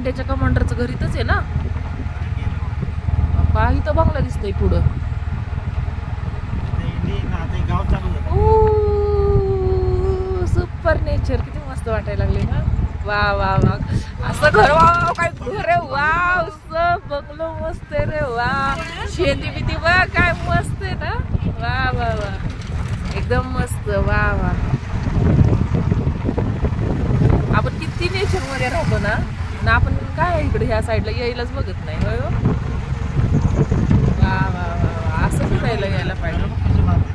मेंढ्याच्या कमांडरचं घर इथंच आहे ना. काही तर बंगला दिसतोय पुढं. सुपर नेचर, किती मस्त वाटायला लागले ना. वा वा वा, असं घर, वा काय घर आहे, वाव असं बंगलो मस्त आहे रे. वा शेती बिती बघ काय मस्त आहे ना. वा वा वा, एकदम मस्त. वा वा, आपण किती नेचर मध्ये राहतो ना, ना आपण काय इकडे ह्या साईडला यायलाच बघत नाही. होय. वा वा वा, असं फिरायला यायला पाहिजे.